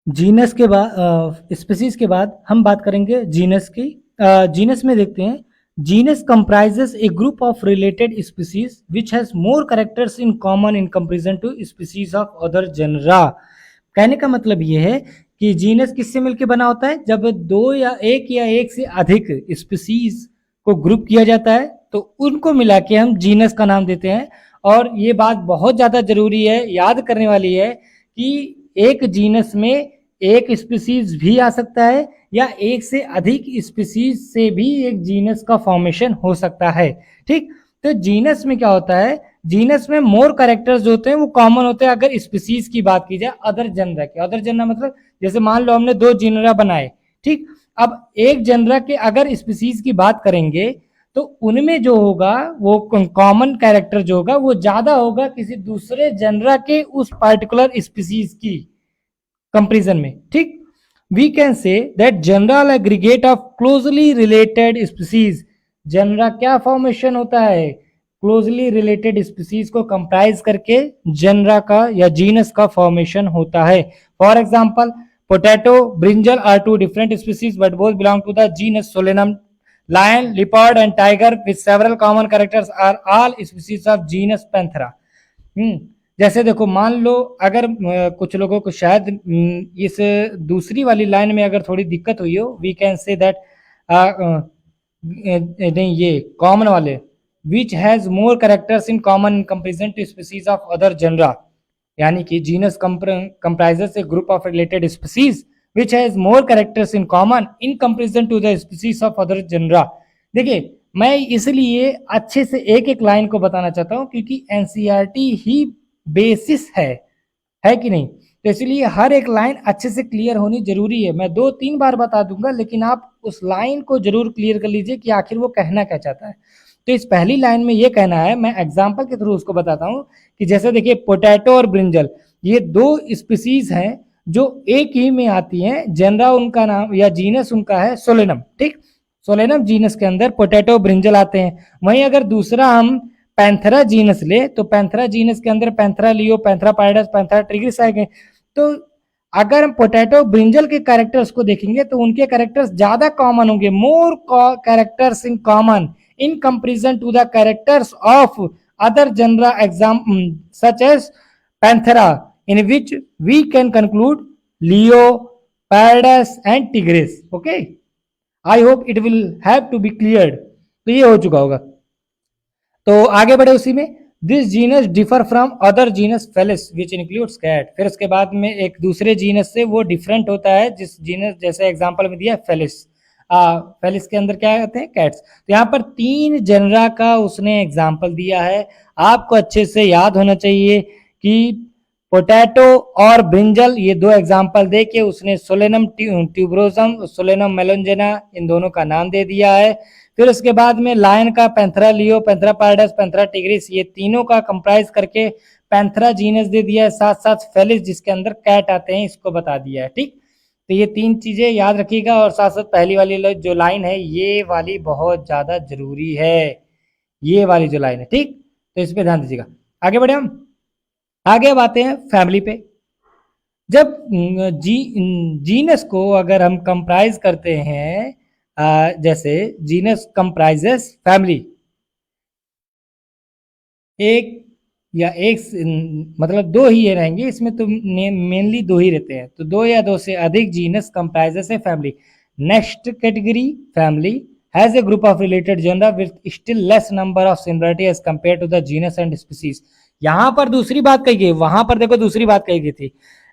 Genus के बाद species के बाद हम बात करेंगे जीनस की। जीनस में देखते हैं, genus comprises a group of related species which has more characters in common in comparison to species of other genera. कहने का मतलब ये है कि जीनस किससे मिलकर बना होता है, जब दो या एक से अधिक स्पीसीज को ग्रुप किया जाता है तो उनको मिला के हम जीनस का नाम देते हैं। और ये बात बहुत ज़्यादा जरूरी है, याद करने वाली है कि एक जीनस में एक स्पीसीज भी आ सकता है या एक से अधिक स्पीसीज से भी एक जीनस का फॉर्मेशन हो सकता है। ठीक, तो जीनस में क्या होता है, जीनस में मोर कैरेक्टर्स जो होते हैं वो कॉमन होते हैं अगर स्पीसीज की बात की जाए अदर जनरा के। अदर जनरा मतलब जैसे मान लो हमने दो जनरा बनाए, ठीक, अब एक जनरा के अगर स्पीसीज की बात करेंगे तो उनमें जो होगा वो कॉमन कैरेक्टर जो होगा वो ज्यादा होगा किसी दूसरे जनरा के उस पर्टिकुलर स्पीसीज की कंपेरिजन में। ठीक, we can say that general aggregate of closely related species. Genera क्या फॉर्मेशन होता है, क्लोजली रिलेटेड स्पीसीज को कंप्राइज करके जनरा का या जीनस का फॉर्मेशन होता है। For example potato, brinjal are two different species but both belong to the genus Solanum. Lion, leopard and tiger with several common characters are all species of genus Panthera। जैसे देखो मान लो अगर कुछ लोगों को शायद इस दूसरी वाली लाइन में अगर थोड़ी दिक्कत हुई हो, वी कैन से दैट नहीं ये कॉमन वाले which has more characters in common in comparison to species of other genera, यानी कि genus comprises a group of related species which has more characters in common in comparison to the species of other genre। देखिए मैं इसलिए अच्छे से एक एक line को बताना चाहता हूं क्योंकि एनसीईआरटी ही बेसिस है कि नहीं, तो इसलिए हर एक लाइन अच्छे से क्लियर होनी जरूरी है। मैं 2-3 बार बता दूंगा लेकिन आप उस लाइन को जरूर क्लियर कर लीजिए कि आखिर वो कहना क्या चाहता है। तो इस पहली लाइन में ये कहना है, मैं एग्जाम्पल के थ्रू उसको बताता हूँ कि जैसे देखिए पोटैटो और ब्रिंजल ये दो स्पीसीज हैं जो एक ही में आती हैं, जनरा उनका नाम या जीनस उनका है सोलेनम। ठीक, सोलेनम जीनस के अंदर पोटैटो ब्रिंजल आते हैं। वहीं अगर दूसरा हम पैंथेरा जीनस ले तो पैंथेरा जीनस के अंदर Panthera leo, Panthera pardus, Panthera ट्रिगिस आएंगे। तो अगर हम पोटैटो ब्रिंजल के कैरेक्टर्स को देखेंगे तो उनके कैरेक्टर्स ज्यादा कॉमन होंगे, more characters in common in comparison to the characters of other genera exam such as Panthera in which we can conclude Leo, Paradise and Tigris। okay, I hope it will have to be cleared। तो ये हो चुका होगा, तो आगे बढ़े उसी में this genus differ from other genus Felis which includes cat. फिर उसके बाद में एक दूसरे जीनस से वो डिफरेंट होता है जिस जीनस जैसे एग्जांपल में दिया फेलिस। फेलिस के अंदर क्या कहते हैं, कैट्स। तो यहाँ पर 3 जनरा का उसने एग्जांपल दिया है। आपको अच्छे से याद होना चाहिए कि पोटैटो और ब्रिंजल ये 2 एग्जाम्पल दे के उसने सोलेनम ट्यूबरोसम, सोलेनम मेलोंजेना इन दोनों का नाम दे दिया है। फिर उसके बाद में लायन का Panthera leo, Panthera pardus, Panthera tigris ये तीनों का कंप्राइज करके पैंथेरा जीनस दे दिया है। साथ साथ फेलिस जिसके अंदर कैट आते हैं इसको बता दिया है। ठीक, तो ये 3 चीजें याद रखिएगा। और साथ साथ पहली वाली जो लाइन है ये वाली बहुत ज्यादा जरूरी है, ये वाली जो लाइन है। ठीक, तो इस पर ध्यान दीजिएगा। आगे बढ़े हम, आगे अब आते हैं फैमिली पे। जब जीनस को अगर हम कंप्राइज करते हैं जैसे जीनस कंप्राइजेस फैमिली, एक या एक मतलब 2 ही रहेंगे इसमें, तो मेनली 2 ही रहते हैं, तो 2 या 2 से अधिक genus comprises a family. Next category family has a group of related genera with still less number of similarity as compare to the genus and species. यहां पर दूसरी बात कही गई, वहां पर देखो दूसरी बात कही गई थी।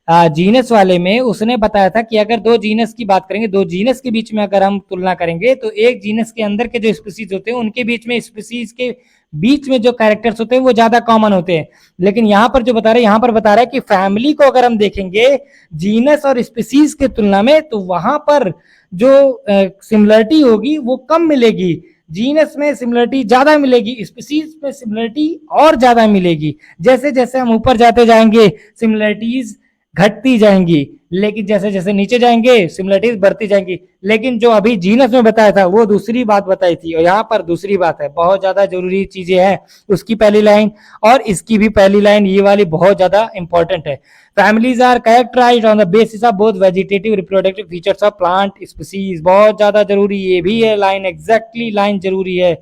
जीनस वाले में उसने बताया था कि अगर 2 जीनस की बात करेंगे, 2 जीनस के बीच में अगर हम तुलना करेंगे तो एक जीनस के अंदर के जो स्पीसीज होते हैं उनके बीच में स्पीसीज के बीच में जो कैरेक्टर्स होते हैं वो ज्यादा कॉमन होते हैं। लेकिन यहां पर जो बता रहे हैं, यहां पर बता रहा है कि फैमिली को अगर हम देखेंगे जीनस और स्पीसीज के तुलना में तो वहां पर जो सिमिलरिटी होगी वो कम मिलेगी। जीनस में सिमिलरिटी ज्यादा मिलेगी, स्पीसीज में सिमिलरिटी और ज्यादा मिलेगी। जैसे जैसे हम ऊपर जाते जाएंगे सिमिलरिटीज घटती जाएंगी, लेकिन जैसे जैसे नीचे जाएंगे सिमिलरिटीज बढ़ती जाएंगी। लेकिन जो अभी जीनस में बताया था वो दूसरी बात बताई थी, और यहाँ पर दूसरी बात है। बहुत ज्यादा जरूरी चीजें हैं उसकी पहली लाइन और इसकी भी पहली लाइन, ये वाली बहुत ज्यादा इंपॉर्टेंट है। Families are characterized on the basis of both vegetative reproductive features of plant species. बहुत ज्यादा जरूरी ये भी है लाइन, एग्जैक्टली लाइन जरूरी है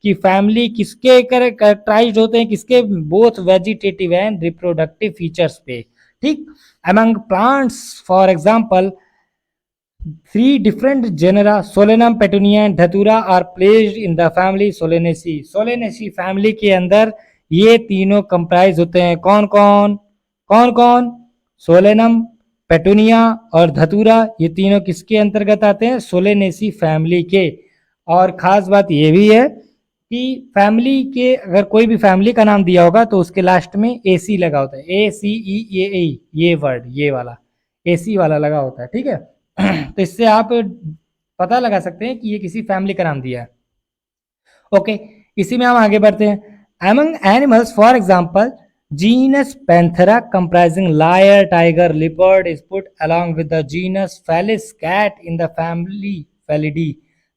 कि फैमिली किसके कैरेक्टराइज्ड होते हैं, किसके, both vegetative and reproductive features पे। ठीक, among plants for example 3 different genera Solanum, Petunia and Dhatura are placed in the family Solanaceae। Solanaceae family के अंदर ये तीनों कंप्राइज होते हैं। कौन कौन कौन कौन? सोलेनम, पेटूनिया और धतूरा, ये तीनों किसके अंतर्गत आते हैं? सोलेनेसी फैमिली के। और खास बात ये भी है कि फैमिली के, अगर कोई भी फैमिली का नाम दिया होगा तो उसके लास्ट में एसी लगा होता है, ACE, ये वर्ड, ये वाला एसी वाला लगा होता है। ठीक है तो इससे आप पता लगा सकते हैं कि ये किसी फैमिली का नाम दिया है। ओके, इसी में हम आगे बढ़ते हैं। Among animals, for example, genus Panthera comprising lion, tiger, leopard is put along with the genus Felis cat in the family Felidae।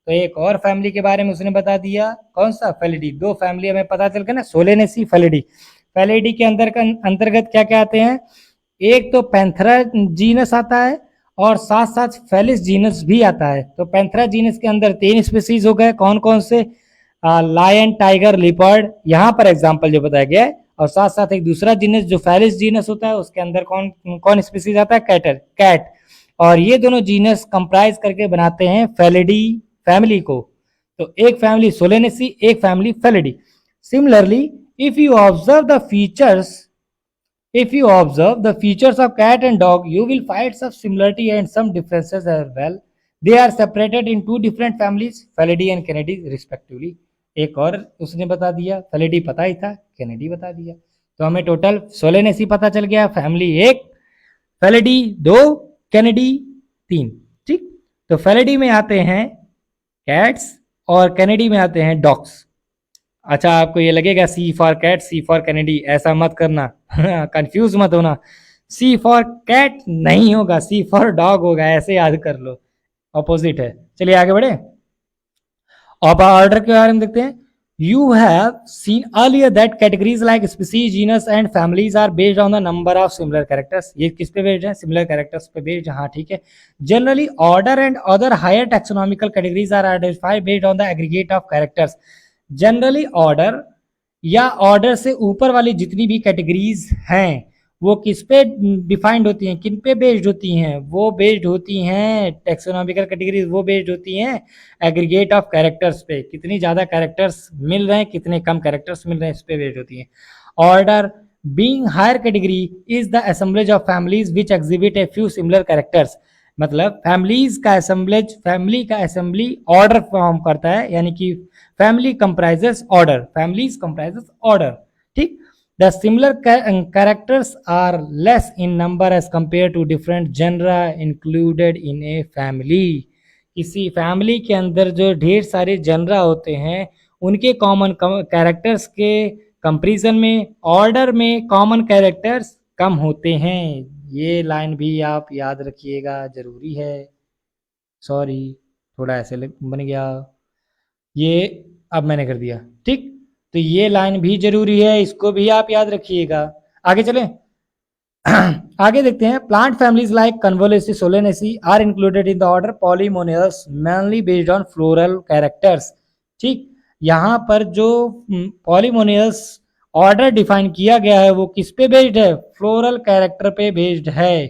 तो एक और फैमिली के बारे में उसने बता दिया, कौन सा? फेलिडी। दो फैमिली हमें पता चल गया ना, सोलेनेसी, फेलिडी। फेलिडी के अंतर्गत क्या क्या आते हैं? एक तो पैंथरा जीनस आता है और साथ साथ फेलिस जीनस भी आता है। तो पैंथरा जीनस के अंदर 3 स्पीसीज हो गए, कौन कौन से? लायन, टाइगर, लिपर्ड, यहाँ पर एग्जाम्पल जो बताया गया है। और साथ साथ एक दूसरा जीनस जो फेलिस जीनस होता है, उसके अंदर कौन कौन स्पीसीज आता है? कैट। और ये दोनों जीनस कंप्राइज करके बनाते हैं फेलिडी फैमिली को। तो एक फैमिली सोलेनेसी, एक family Felidae. Similarly if you observe the features of cat and dog, you will find some similarity and some differences as well. They are separated in 2 different families, Felidae and Canidae respectively। एक और उसने बता दिया, Felidae पता ही था, Kennedy बता दिया। तो हमें टोटल सोलेनेसी पता चल गया, फैमिली 1, फेलिडी 2, कैनेडी 3। ठीक, तो फेलिडी में आते हैं कैट्स और कैनेडी में आते हैं डॉग्स। अच्छा, आपको ये लगेगा C for cat, C for Kennedy, ऐसा मत करना कंफ्यूज मत होना। सी फॉर कैट नहीं होगा, सी फॉर डॉग होगा, ऐसे याद कर लो, ऑपोजिट है। चलिए आगे बढ़े। अब ऑर्डर के बारे में देखते हैं। You have seen earlier that categories like species, genus and families are based on the number of similar characters. ये किस पे बेस्ड है? सिमिलर कैरेक्टर्स पे बेस्ड। हाँ ठीक है। Generally order and other higher taxonomical categories are identified based on the aggregate of characters. Generally order या order से ऊपर वाली जितनी भी कैटेगरीज हैं वो किस पे डिफाइंड होती हैं, किन पे बेस्ड होती हैं? वो बेस्ड होती हैं टैक्सोनॉमिकल कैटेगरीज, वो बेस्ड होती हैं एग्रीगेट ऑफ कैरेक्टर्स पे। कितनी ज़्यादा कैरेक्टर्स मिल रहे हैं, कितने कम कैरेक्टर्स मिल रहे हैं, इस पे बेस्ड होती हैं। Order being higher category is the assemblage of families which exhibit a few similar characters. मतलब फैमिलीज का असेंबलेज, फैमिली का असेंबली ऑर्डर फॉर्म करता है, यानी कि family comprises order, families comprises order. ठीक, the similar characters are less in number as compare to different genera included in a family. किसी family के अंदर जो ढेर सारे जनरा होते हैं उनके कॉमन कैरेक्टर्स के कंपेरिजन में ऑर्डर में कॉमन कैरेक्टर्स कम होते हैं। ये लाइन भी आप याद रखिएगा, जरूरी है। सॉरी, थोड़ा ऐसे बन गया, ये अब मैंने कर दिया। ठीक, तो ये लाइन भी जरूरी है, इसको भी आप याद रखिएगा। आगे चलें आगे देखते हैं। Plant families like Convolvulaceae, Solanaceae are included in the order Polemoniales mainly based on floral characters. ठीक, यहाँ पर जो पॉलीमोनियस ऑर्डर डिफाइन किया गया है वो किस पे बेस्ड है? फ्लोरल कैरेक्टर पे बेस्ड है।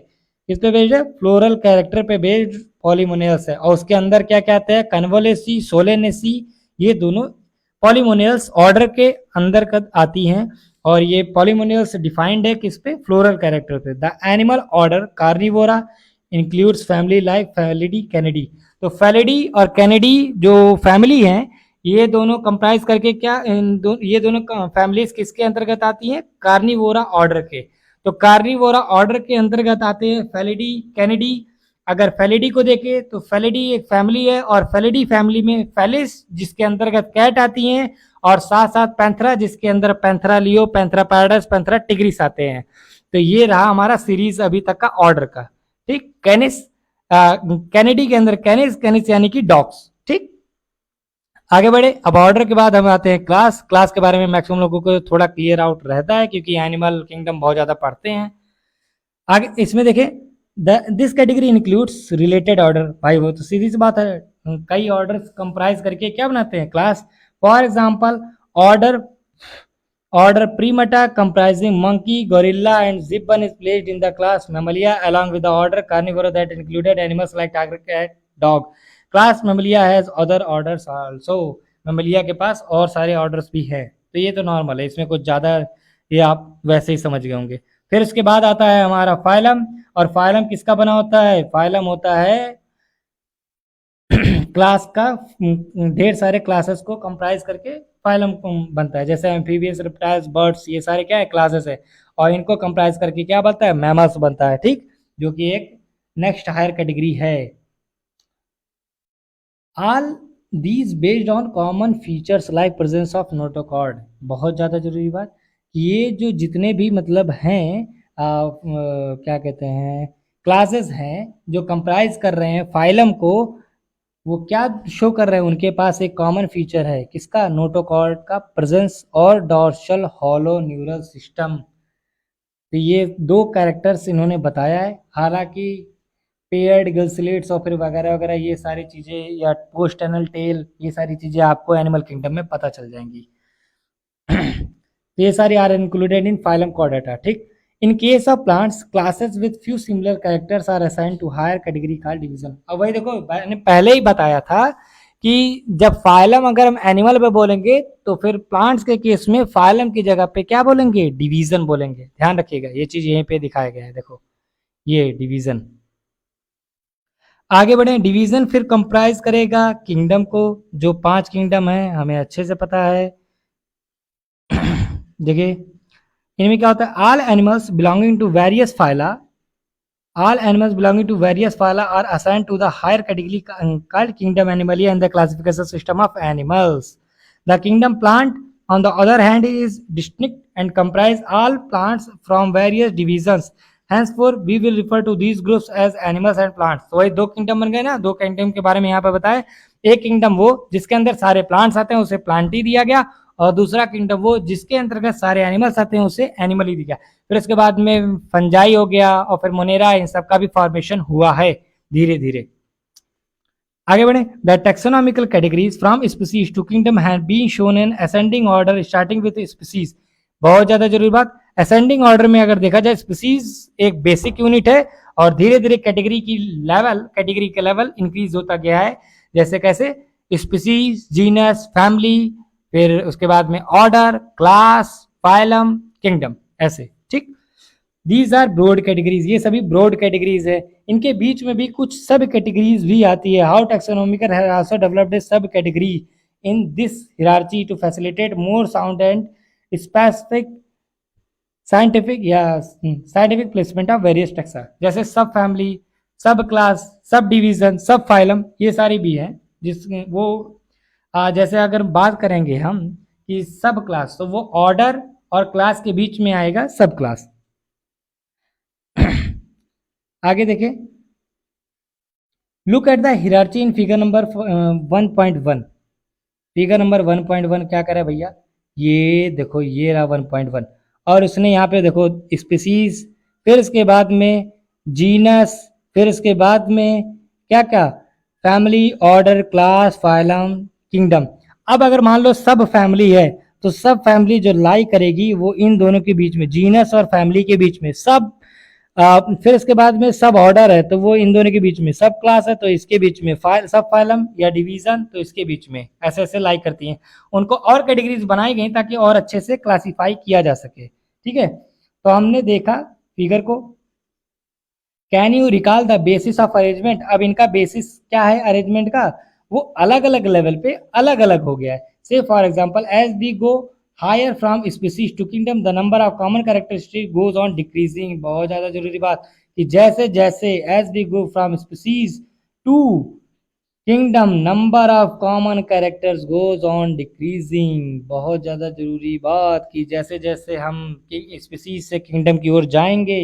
किस पे बेस्ड है? फ्लोरल कैरेक्टर पे बेस्ड पॉलीमोनियस है। और उसके अंदर क्या क्या आता है? कन्वोलेसी, सोलेनेसी, ये दोनों पॉलीमोनियल्स ऑर्डर के अंदर आती हैं। और ये पॉलीमोनियल्स डिफाइंड है किस पे? फ्लोरल कैरेक्टर पे। The animal order Carnivora includes family like Felidae, Kennedy. तो फेलिडी और कैनेडी जो फैमिली हैं ये दोनों कंप्राइज करके क्या ये दोनों फैमिलीज किसके अंतर्गत आती हैं? कार्निवोरा ऑर्डर के। तो कार्निवोरा ऑर्डर के अंतर्गत आते हैं फेलिडी, कैनेडी। अगर फेलिडी को देखें तो फेलिडी एक फैमिली है और फेलिडी फैमिली में फेलिस जिसके अंतर्गत कैट आती हैं और साथ साथ पैंथरा जिसके अंदर Panthera leo, Panthera pardus, Panthera tigris आते हैं। तो ये रहा हमारा सीरीज अभी तक का ऑर्डर का। ठीक, कैनिस, कैनेडी के अंदर कैनिस, कैनिस यानी कि डॉग्स। ठीक, आगे बढ़े। अब ऑर्डर के बाद हम आते हैं क्लास। क्लास के बारे में मैक्सिमम लोगों को थोड़ा क्लियर आउट रहता है क्योंकि एनिमल किंगडम बहुत ज्यादा पढ़ते हैं। आगे इसमें देखें, this category includes related order. भाई वो तो सीधी सी बात है, कई ऑर्डर कंप्राइज करके क्या बनाते हैं, class. For example, order order Primata comprising monkey, gorilla and gibbon is placed in the class Mammalia along with the order Carnivora that included animals like tiger, cat, dog. Class Mammalia has other orders also. Mammalia के पास और सारे orders भी है। तो ये तो normal है, इसमें कुछ ज़्यादा ये आप वैसे ही समझ गए होंगे। फिर इसके बाद आता है हमारा फाइलम। और फाइलम किसका बना होता है, फाइलम होता है क्लास का, ढेर सारे क्लासेस को कंप्राइज करके फाइलम बनता है। जैसे एम्फीबियस, रेप्टाइल्स, बर्ड्स, ये सारे क्या है, क्लासेस है। और इनको कंप्राइज करके क्या बनता है, मैमल्स बनता है। ठीक, जो कि एक नेक्स्ट हायर कैटेगरी है। All these based on common features like presence of notochord. बहुत ज़्यादा जरूरी बात, ये जो जितने भी मतलब हैं क्या कहते हैं, क्लासेस हैं जो कंप्राइज कर रहे हैं फाइलम को, वो क्या शो कर रहे हैं, उनके पास एक कॉमन फीचर है, किसका, नोटोकॉर्ड का प्रेजेंस और डॉर्सल हॉलो न्यूरल सिस्टम। तो ये दो कैरेक्टर्स इन्होंने बताया है। हालांकि पेयर्ड गिलस्लेट्स और फिर वगैरह वगैरह ये सारी चीज़ें, या पोस्टनल टेल, ये सारी चीज़ें आपको एनिमल किंगडम में पता चल जाएंगी। तो ये सारी are included in phylum Chordata. ठीक, in case of plants classes with few similar characters are assign to higher category called division. अब वही देखो, मैंने पहले ही बताया था कि जब फाइलम अगर हम एनिमल पे बोलेंगे तो फिर प्लांट्स के केस में फाइलम की जगह पे क्या बोलेंगे, डिवीजन बोलेंगे। ध्यान रखिएगा, ये चीज यहीं पे दिखाया गया है, देखो ये डिवीजन। आगे बढ़े, डिवीजन फिर कंप्राइज करेगा किंगडम को, जो 5 किंगडम है हमें अच्छे से पता है। देखिए इनमें क्या होता है, all animals belonging to various phyla, all animals belonging to various phyla are assigned to the higher category called kingdom animalia in the classification system of animals. The kingdom plant on the other hand is distinct and comprise all plants from various divisions. Henceforth we will refer to these groups as animals and plants. तो वही दो kingdom बन गए ना, दो kingdom के बारे में यहाँ पे बताया। एक किंगडम वो जिसके अंदर सारे प्लांट्स आते हैं उसे प्लांट ही दिया गया, और दूसरा किंगडम वो जिसके अंतर्गत सारे एनिमल्स आते हैं उसे एनिमल ही दिया। फिर उसके बाद में फंजाई हो गया और फिर मोनेरा, इन सब का भी फॉर्मेशन हुआ है धीरे धीरे। आगे बढ़े, the taxonomical categories from species to kingdom have been shown in ascending order starting with species. बहुत ज्यादा जरूरी बात, असेंडिंग ऑर्डर में अगर देखा जाए स्पीसीज एक बेसिक यूनिट है और धीरे धीरे कैटेगरी का लेवल इंक्रीज होता गया है। जैसे कैसे, स्पीसीज, जीनस, फैमिली, फिर उसके बाद में ऑर्डर, क्लास, फाइलम, किंगडम, ऐसे। ठीक, दीज आर ब्रॉड कैटेगरीज, ये सभी ब्रॉड कैटेगरीज है। इनके बीच में भी कुछ सब कैटेगरीज भी आती है। How taxonomical has also developed a sub category in this hierarchy to facilitate more sound and specific scientific placement of various taxa. जैसे सब फैमिली, सब क्लास, सब डिवीजन, सब फाइलम, ये सारी भी हैं। जिसमें वो जैसे अगर बात करेंगे हम कि सब क्लास, तो वो ऑर्डर और क्लास के बीच में आएगा सब क्लास। आगे देखें, look at the hierarchy in figure number 1.1। Figure number 1.1 क्या करे भैया, ये देखो ये रहा 1.1, और उसने यहाँ पे देखो स्पीसीज, फिर इसके बाद में जीनस, फिर इसके बाद में क्या क्या, family, order, class, phylum, kingdom. अब अगर मान लो सब फैमिली है तो सब फैमिली जो लाई करेगी वो इन दोनों के बीच में, जीनस और फैमिली के बीच में सब। फिर इसके बाद में सब ऑर्डर है तो वो इन दोनों के बीच में, सब क्लास है तो इसके बीच में, सब फाइलम या डिवीजन तो इसके बीच में, ऐसे ऐसे लाई करती हैं। उनको और कैटेगरीज बनाई गई ताकि और अच्छे से क्लासीफाई किया जा सके। ठीक है, तो हमने देखा फिगर को। Can you recall the basis of arrangement. अब इनका बेसिस क्या है अरेंजमेंट का, वो अलग अलग लेवल पे अलग अलग हो गया है। Say for example, as we go higher from species to kingdom the number of common characteristic goes on decreasing. बहुत ज्यादा जरूरी बात कि जैसे जैसे as we go from species to kingdom number of common characters goes on decreasing. बहुत ज़्यादा जरूरी बात कि जैसे जैसे हम स्पीसीज से किंगडम की ओर जाएंगे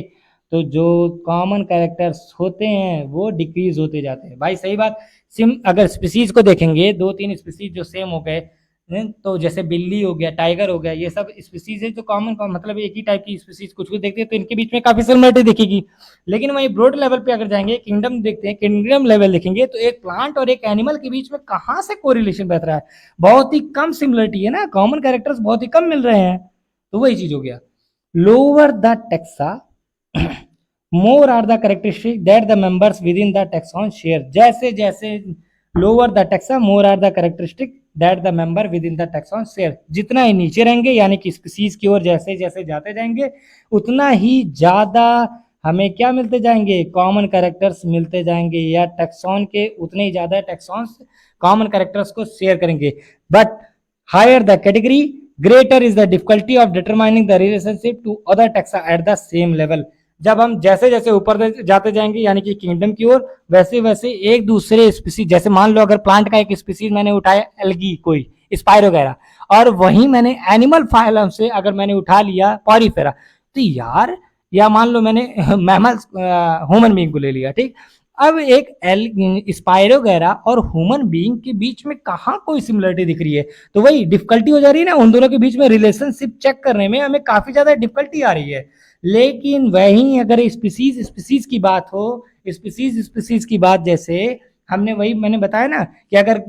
तो जो कॉमन कैरेक्टर्स होते हैं वो डिक्रीज होते जाते हैं। भाई सही बात। सिम अगर स्पीसीज को देखेंगे, दो तीन स्पीसीज जो सेम हो गए तो जैसे बिल्ली हो गया, टाइगर हो गया, ये सब स्पीसीज है जो कॉमन मतलब एक ही टाइप की स्पीसीज कुछ कुछ देखते हैं तो इनके बीच में काफी सिमिलरिटी दिखेगी। लेकिन वहीं ब्रॉड लेवल पे अगर जाएंगे, किंगडम देखते हैं, किंगडम लेवल देखेंगे तो एक प्लांट और एक एनिमल के बीच में कहाँ से कोरिलेशन बैठ रहा है, बहुत ही कम सिमिलरिटी है ना, कॉमन कैरेक्टर्स बहुत ही कम मिल रहे हैं। तो वही चीज हो गया। Lower the taxa more are the characteristic that the members within the taxon share. जैसे जैसे lower the taxa more are the characteristic that the member within the taxon share, जितना ही नीचे रहेंगे यानी कि स्पीसीज की ओर जैसे जैसे जाते जाएंगे उतना ही ज्यादा हमें क्या मिलते जाएंगे, कॉमन कैरेक्टर्स मिलते जाएंगे, या टेक्सॉन के उतने ही ज्यादा टेक्सॉन्स कॉमन कैरेक्टर्स को शेयर करेंगे। But higher the category greater is the difficulty of determining the relationship to other taxa at the same level. जब हम जैसे जैसे ऊपर जाते जाएंगे यानी कि किंगडम की ओर, वैसे वैसे एक दूसरे स्पीसीज, जैसे मान लो अगर प्लांट का एक स्पीसीज मैंने उठाया, एल्गी कोई स्पाइरो वगैरह, और वहीं मैंने एनिमल फाइलम से अगर मैंने उठा लिया पॉरीफेरा, तो यार, या मान लो मैंने मैमल्स ह्यूमन बीइंग को ले लिया, ठीक। अब एक एल स्पाइरो वगैरह और ह्यूमन बीइंग के बीच में कहाँ कोई सिमिलरिटी दिख रही है, तो वही डिफिकल्टी हो जा रही है ना, उन दोनों के बीच में रिलेशनशिप चेक करने में हमें काफी ज्यादा डिफिकल्टी आ रही है। लेकिन वहीं अगर स्पीसीज स्पीसीज की बात हो, स्पीसीज स्पीसीज की बात, जैसे हमने वही मैंने बताया ना कि अगर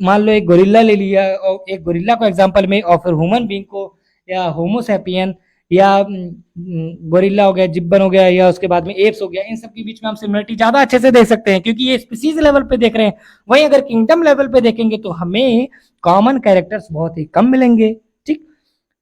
मान लो एक गोरिल्ला ले लिया, और एक गोरिल्ला को एग्जांपल में, और फिर ह्यूमन बीइंग को, या होमोसैपियन, या गोरिल्ला हो गया, जिब्बन हो गया, या उसके बाद में एप्स हो गया, इन सब के बीच में हम सिमिलरिटी ज्यादा अच्छे से देख सकते हैं क्योंकि ये स्पीसीज लेवल पे देख रहे हैं। वहीं अगर किंगडम लेवल पे देखेंगे तो हमें कॉमन कैरेक्टर्स बहुत ही कम मिलेंगे, ठीक।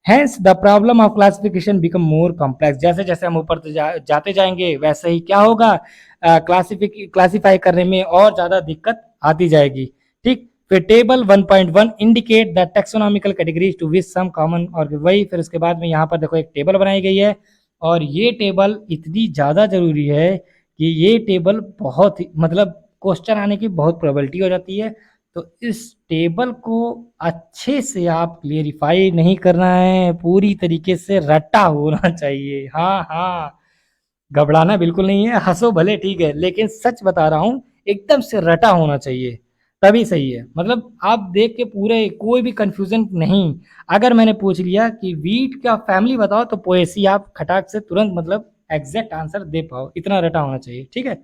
Hence the problem of classification become more complex। जैसे जैसे हम ऊपर जाते जाएंगे वैसे ही क्या होगा, क्लासिफाई करने में और ज्यादा दिक्कत आती जाएगी, ठीक। फिर table 1.1 indicate the taxonomical categories to which some common, और वही फिर उसके बाद में यहाँ पर देखो एक टेबल बनाई गई है, और ये टेबल इतनी ज्यादा जरूरी है कि ये टेबल बहुत ही मतलब क्वेश्चन आने की बहुत प्रोबेबिलिटी हो जाती है। तो इस टेबल को अच्छे से आप क्लियरिफाई नहीं करना है, पूरी तरीके से रटा होना चाहिए। हाँ हाँ, घबराना बिल्कुल नहीं है, हंसो भले ठीक है, लेकिन सच बता रहा हूँ, एकदम से रटा होना चाहिए, तभी सही है। मतलब आप देख के पूरे कोई भी कंफ्यूजन नहीं। अगर मैंने पूछ लिया कि वीट का फैमिली बताओ तो पोएसी आप खटाक से तुरंत मतलब एग्जैक्ट आंसर दे पाओ, इतना रटा होना चाहिए, ठीक है।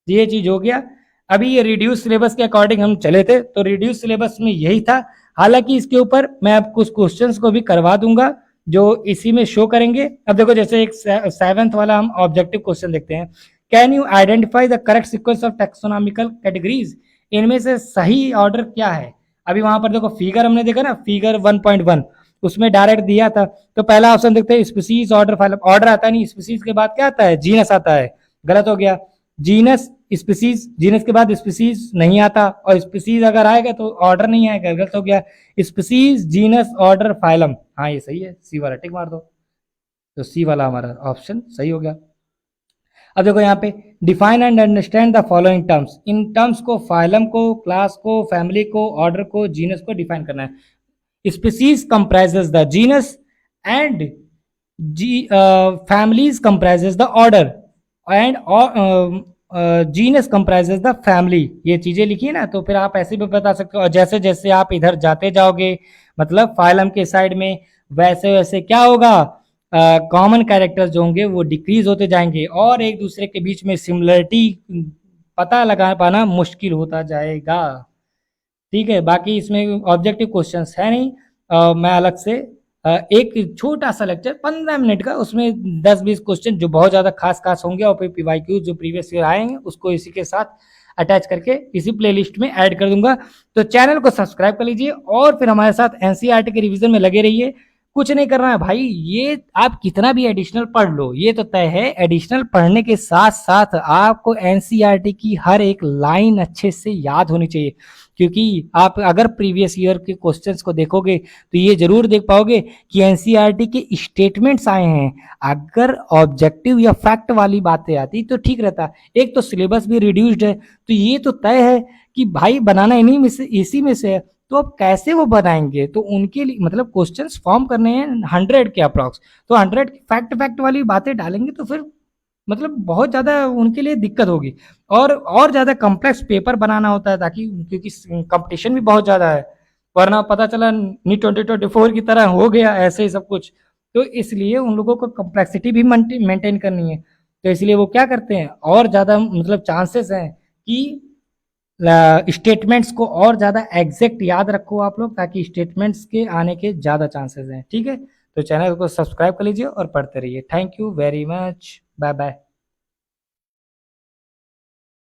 ये चीज हो गया। अभी ये रिड्यूस सिलेबस के अकॉर्डिंग हम चले थे, तो रिड्यूस सिलेबस में यही था। हालांकि इसके ऊपर मैं अब कुछ क्वेश्चंस को भी करवा दूंगा जो इसी में शो करेंगे। अब देखो जैसे एक 7th वाला हम ऑब्जेक्टिव क्वेश्चन देखते हैं। Can you identify the correct sequence of taxonomical categories, इनमें से सही ऑर्डर क्या है। अभी वहां पर देखो फिगर हमने देखा ना, फिगर 1.1 उसमें डायरेक्ट दिया था। तो पहला ऑप्शन देखते हैं, स्पीसीज ऑर्डर फाइलम। ऑर्डर आता नहीं, स्पीसीज के बाद क्या आता है, जीनस आता है, गलत हो गया। जीनस स्पीसीज, जीनस के बाद स्पीसीज नहीं आता, और स्पीसीज अगर आएगा तो ऑर्डर नहीं आएगा, गलत हो गया। स्पीसीज जीनस ऑर्डर फाइलम, हाँ ये सही है, सी वाला टिक मार दो, तो सी वाला हमारा ऑप्शन सही हो गया। अब देखो यहाँ पे define and understand the following terms, in terms को, फाइलम को, क्लास को, फैमिली को, ऑर्डर को, जीनस को डिफाइन करना है। Species comprises the genus and families comprises the order and genus comprises the family. ये चीजें लिखी है ना, तो फिर आप ऐसे भी बता सकते हो। और जैसे जैसे आप इधर जाते जाओगे मतलब फाइलम के साइड में, वैसे वैसे क्या होगा, कॉमन कैरेक्टर्स जो होंगे वो डिक्रीज होते जाएंगे और एक दूसरे के बीच में सिमिलरिटी पता लगा पाना मुश्किल होता जाएगा, ठीक है। बाकी इसमें ऑब्जेक्टिव क्वेश्चंस है नहीं। मैं अलग से एक छोटा सा लेक्चर 15 मिनट का, उसमें 10-20 क्वेश्चन जो बहुत ज़्यादा खास खास होंगे और फिर पीवाईक्यू जो प्रीवियस ईयर आएंगे उसको इसी के साथ अटैच करके इसी प्लेलिस्ट में ऐड कर दूंगा। तो चैनल को सब्सक्राइब कर लीजिए और फिर हमारे साथ एनसीईआरटी के रिवीजन में लगे रहिए। कुछ नहीं करना है भाई, ये आप कितना भी एडिशनल पढ़ लो ये तो तय है, एडिशनल पढ़ने के साथ साथ आपको एनसीईआरटी की हर एक लाइन अच्छे से याद होनी चाहिए, क्योंकि आप अगर प्रीवियस ईयर के क्वेश्चंस को देखोगे तो ये जरूर देख पाओगे कि एनसीईआरटी के स्टेटमेंट्स आए हैं। अगर ऑब्जेक्टिव या फैक्ट वाली बातें आती तो ठीक रहता, एक तो सिलेबस भी रिड्यूस्ड है, तो ये तो तय है कि भाई बनाना इन्हीं में से, इसी में से है, तो अब कैसे वो बनाएंगे, तो उनके लिए मतलब क्वेश्चंस फॉर्म करने हैं 100 के अप्रॉक्स, तो 100 फैक्ट फैक्ट वाली बातें डालेंगे तो फिर मतलब बहुत ज़्यादा उनके लिए दिक्कत होगी, और ज़्यादा कॉम्प्लेक्स पेपर बनाना होता है, ताकि क्योंकि कंपटीशन भी बहुत ज़्यादा है, वरना पता चला नीट 2024 की तरह हो गया ऐसे ही सब कुछ, तो इसलिए उन लोगों को कॉम्प्लेक्सिटी भी मेंटेन करनी है, तो इसलिए वो क्या करते हैं और ज़्यादा मतलब चांसेस हैं कि स्टेटमेंट्स को और ज़्यादा एग्जैक्ट याद रखो आप लोग, ताकि स्टेटमेंट्स के आने के ज़्यादा चांसेस हैं। ठीक है, तो चैनल को सब्सक्राइब कर लीजिए और पढ़ते रहिए। Thank you very much, bye bye.